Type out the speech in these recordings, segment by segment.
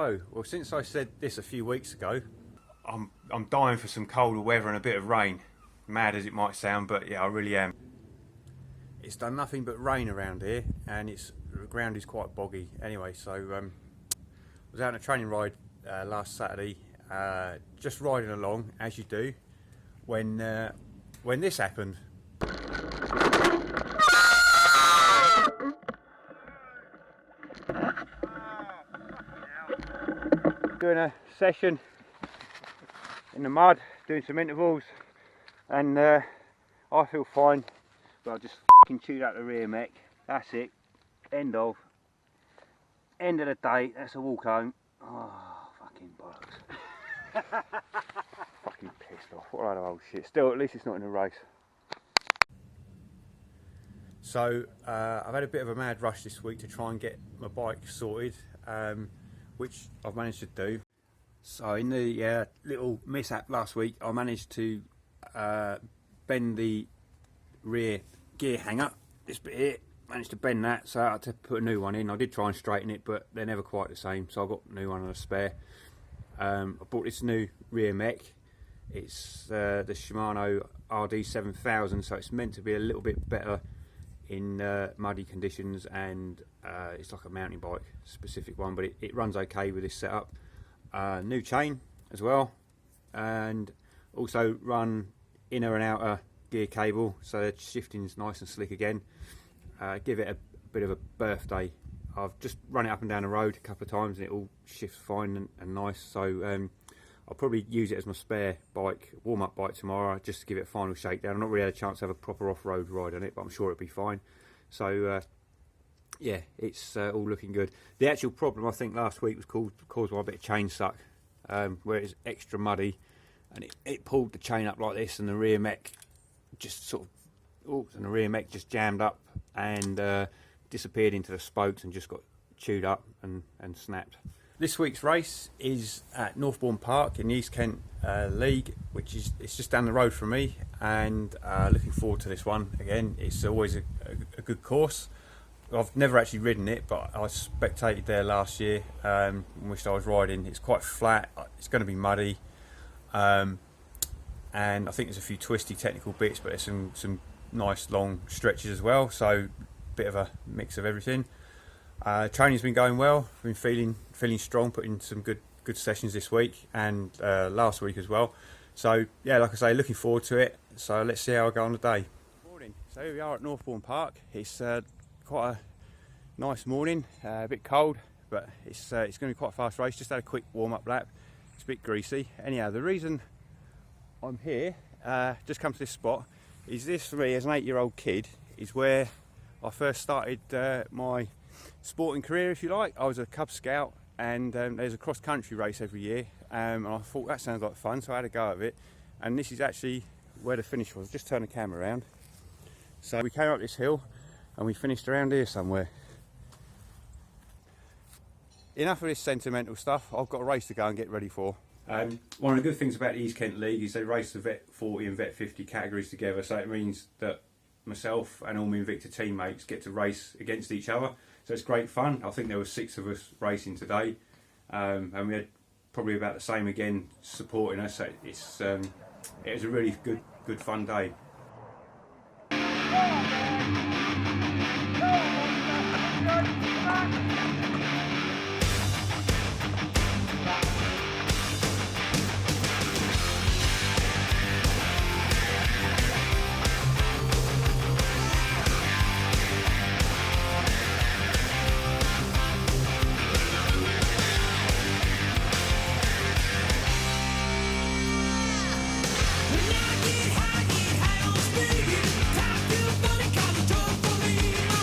Hello. Well, since I said this a few weeks ago, I'm dying for some colder weather and a bit of rain. Mad as it might sound, but yeah, I really am. It's done nothing but rain around here, and the ground is quite boggy. Anyway, so I was out on a training ride last Saturday, just riding along as you do, when this happened. Doing a session in the mud, doing some intervals, and I feel fine, but I just fucking chewed out the rear mech. That's it. End of the day. That's a walk home. Oh, fucking bollocks. Fucking pissed off. What a load of old shit. Still, at least it's not in a race. So I've had a bit of a mad rush this week to try and get my bike sorted, which I've managed to do. So in the little mishap last week, I managed to bend the rear gear hanger, this bit here, managed to bend that, so I had to put a new one in. I did try and straighten it, but they're never quite the same, so I got a new one and a spare. I bought this new rear mech. It's the Shimano RD7000, so it's meant to be a little bit better in muddy conditions, and it's like a mountain bike specific one, but it runs okay with this setup. New chain as well, and also run inner and outer gear cable, so the shifting's nice and slick again. Give it a bit of a birthday. I've just run it up and down the road a couple of times and it all shifts fine and nice, so I'll probably use it as my spare bike, warm-up bike tomorrow, just to give it a final shakedown. I've not really had a chance to have a proper off-road ride on it, but I'm sure it'll be fine. So yeah, it's all looking good. The actual problem, I think, last week was caused by a bit of chain suck, where it's extra muddy, and it pulled the chain up like this, and the rear mech just jammed up and disappeared into the spokes and just got chewed up and snapped. This week's race is at Northbourne Park in the East Kent League, which it's just down the road from me, and looking forward to this one again. It's always a good course. I've never actually ridden it, but I spectated there last year, in which I was riding. It's quite flat, it's going to be muddy, and I think there's a few twisty technical bits, but there's some nice long stretches as well, so a bit of a mix of everything. Training's been going well. I've been feeling strong, putting some good sessions this week and last week as well. So yeah, like I say, looking forward to it. So let's see how I go on the day. Morning. So here we are at Northbourne Park. It's quite a nice morning, a bit cold, but it's going to be quite a fast race. Just had a quick warm-up lap. It's a bit greasy. Anyhow, the reason I'm here, just come to this spot, is this for me as an 8-year-old kid is where I first started my sporting career, if you like. I was a Cub Scout, and there's a cross-country race every year, and I thought that sounds like fun, so I had a go at it. And this is actually where the finish was. Just turn the camera around. So we came up this hill and we finished around here somewhere. Enough of this sentimental stuff. I've got a race to go and get ready for. One of the good things about the East Kent League is they race the Vet 40 and Vet 50 categories together, so it means that myself and all my Invicta teammates get to race against each other, so it's great fun. I think there were 6 of us racing today, and we had probably about the same again supporting us, so it was a really good fun day.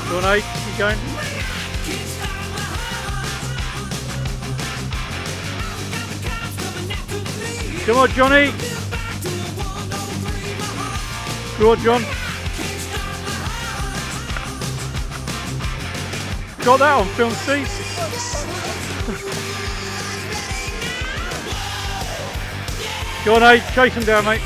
Go on, Aid, keep going. Come on, Johnny. Go on, John. Got that on film, see? Go on, Aid, chase him down, mate.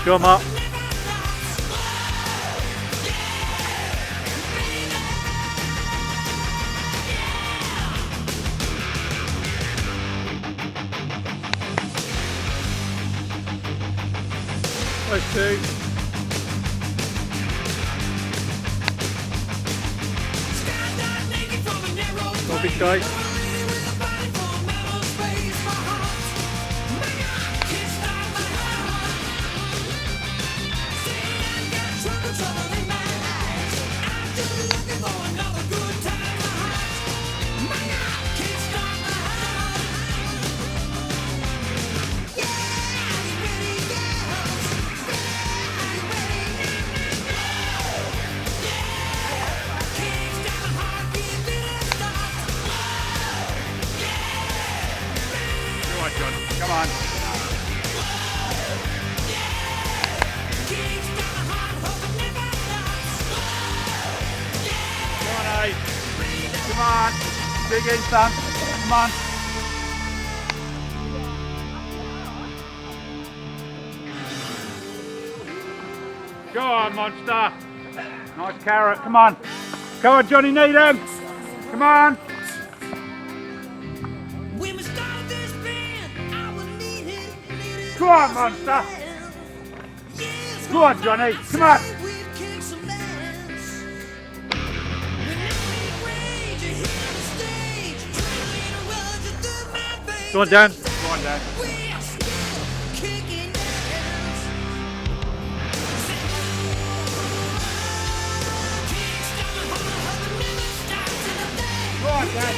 Go on, Mark. Those two. Bobby guys. Come on. Come on, Ace. Come on. Dig in, son. Come on. Go on, monster. Nice carrot. Come on. Come on, Johnny, need him. Come on. Come on, monster! Come on, Johnny! Come on! Go on, Dan. Go on, Dan. Go on, Dan.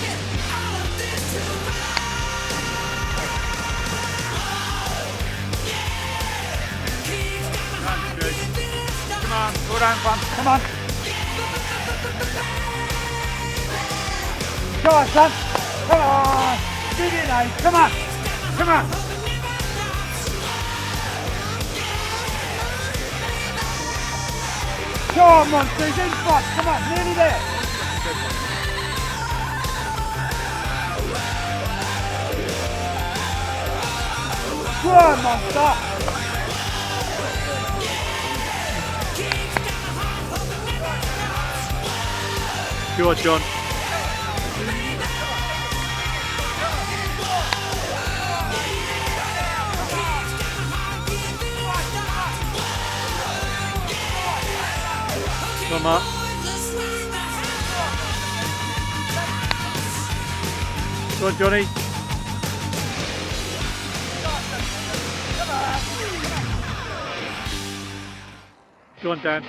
Come on, go down, Pam. Come on. Come on, son. Come on. Dig it now. Come on. Come on. Come on, monsters. In front. Come on, nearly there. Come on, monster. Go on, John. Come on. Go on, Johnny. Go on, Dan.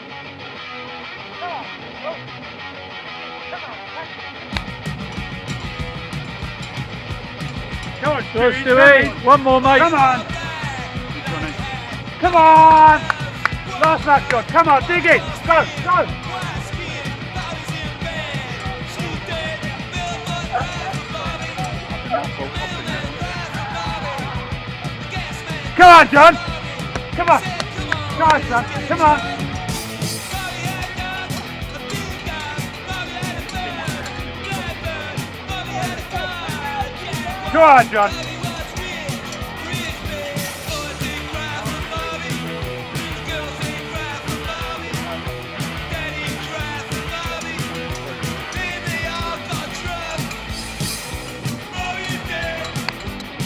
Come on, Go, Stewie. One more, mate. Come on. Come on. Last lap, John. Come on, dig in. Go, go. Come on, John. Come on. Go, son. Come on. Go on, John.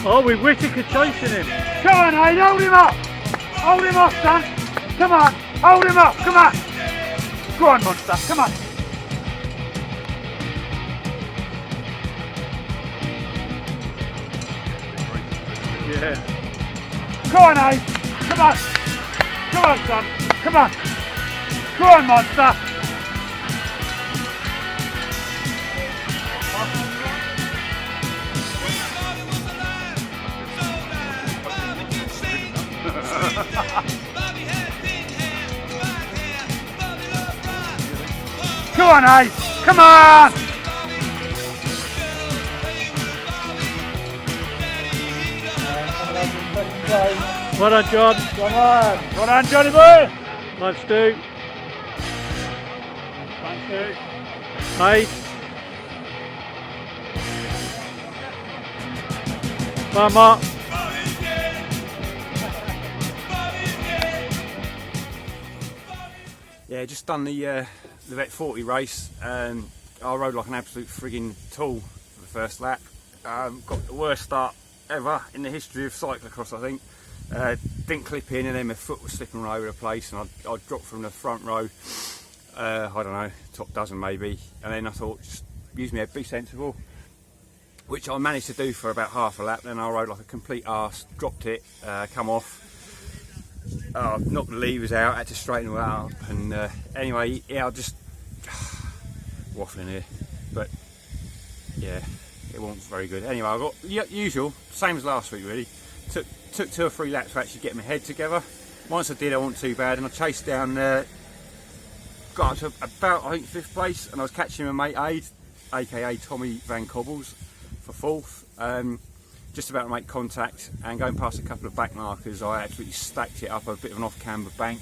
Oh, with Whittaker chasing him. Come on, Aid, hold him up. Hold him up, son. Come on, hold him up. Come on. Go on, monster. Come on. Yeah. Go on, Aid. Come on. Come on, son. Come on. Go on, monster. Come on, Ace! Come on! Well done, John. Come on! Well done, Johnny boy! Nice, Stu. Thank you. Mate. Come on, Mark. Yeah, just done the Vet 40 race, and I rode like an absolute frigging tool for the first lap. Got the worst start ever in the history of cyclocross, I think. Didn't clip in, and then my foot was slipping all over the place, and I dropped from the front row, I don't know, top dozen maybe, and then I thought, just use my head, be sensible, which I managed to do for about half a lap. Then I rode like a complete arse, dropped it, come off, knocked the levers out, had to straighten them out, and anyway, yeah, I just waffling here, but yeah, it wasn't very good. Anyway, I got usual, same as last week really. Took 2 or 3 laps to actually get my head together. Once I did, I wasn't too bad, and I chased down, got up to about, I think, 5th place, and I was catching my mate Aid, aka Tommy Van Cobbles, for 4th. Just about to make contact, and going past a couple of back markers, I absolutely stacked it up a bit of an off-camber bank.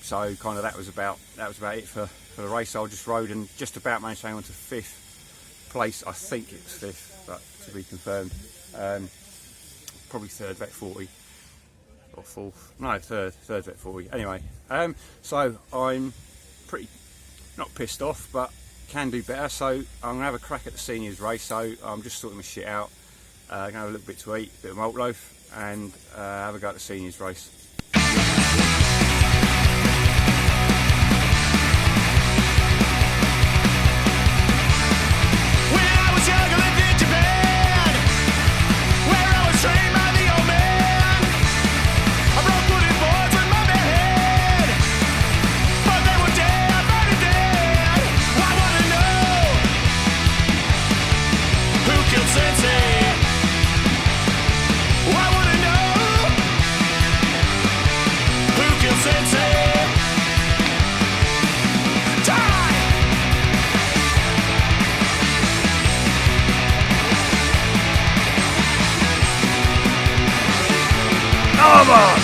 So kind of that was about it for the race. I just rode and just about managed to hang on to 5th place. I think it was 5th, but to be confirmed. Probably 3rd Vet 40 or 4th. No, 3rd Vet 40. Anyway, so I'm pretty not pissed off, but can do better. So I'm gonna have a crack at the seniors race. So I'm just sorting my shit out. Gonna have a little bit to eat, a bit of malt loaf, and have a go at the seniors race. Come on!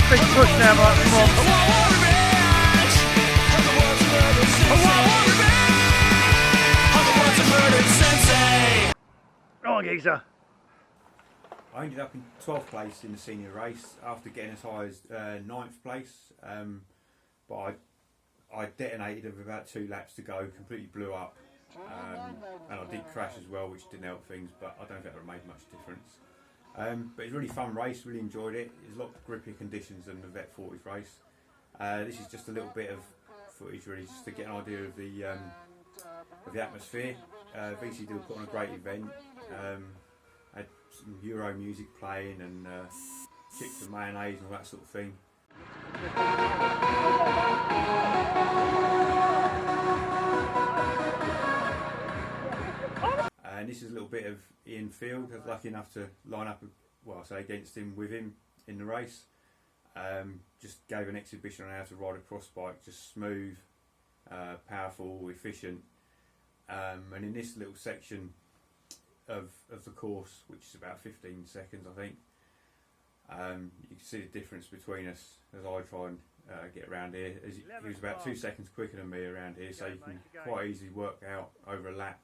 Big push now, Mark. Come on. Come on, geezer. I ended up in 12th place in the senior race after getting as high as 9th place, but I detonated with about 2 laps to go, completely blew up, and I did crash as well, which didn't help things, but I don't think that would make much difference. But it's a really fun race, really enjoyed it. There's a lot of grippier conditions than the Vet 40 race. This is just a little bit of footage really, just to get an idea of the atmosphere. VCD put on a great event. Had some Euro music playing and chips and mayonnaise and all that sort of thing. And this is a little bit of Ian Field. I was lucky enough to line up, against him, with him in the race. Just gave an exhibition on how to ride a cross bike, just smooth, powerful, efficient. And in this little section of the course, which is about 15 seconds I think, you can see the difference between us as I try and get around here. He was about 2 seconds quicker than me around here, so you can quite easily work out over a lap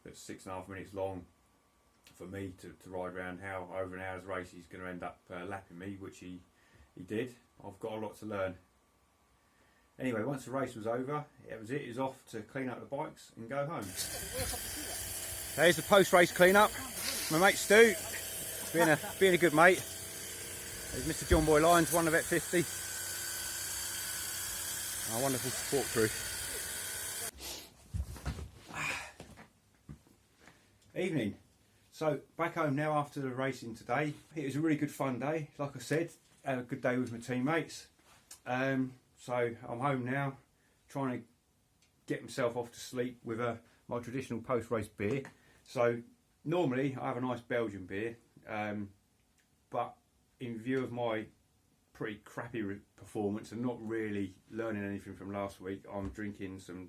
that's 6.5 minutes long for me to ride around how over an hour's race he's going to end up lapping me, which he did. I've got a lot to learn. Anyway, once the race was over, it was off to clean up the bikes and go home. There's the post-race clean-up. My mate Stu, being a good mate. There's Mr. John Boy Lyons, one of Vet 50. Our wonderful support crew. Evening. So back home now after the racing today. It was a really good fun day. Like I said, had a good day with my teammates. So I'm home now, trying to get myself off to sleep with my traditional post-race beer. So normally I have a nice Belgian beer, but in view of my pretty crappy performance and not really learning anything from last week, I'm drinking some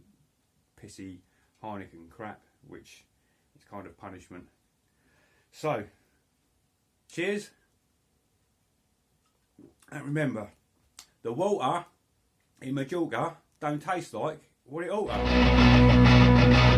pissy Heineken crap, which is kind of punishment. So, cheers, and remember, the water in Majorca don't taste like what it ought to.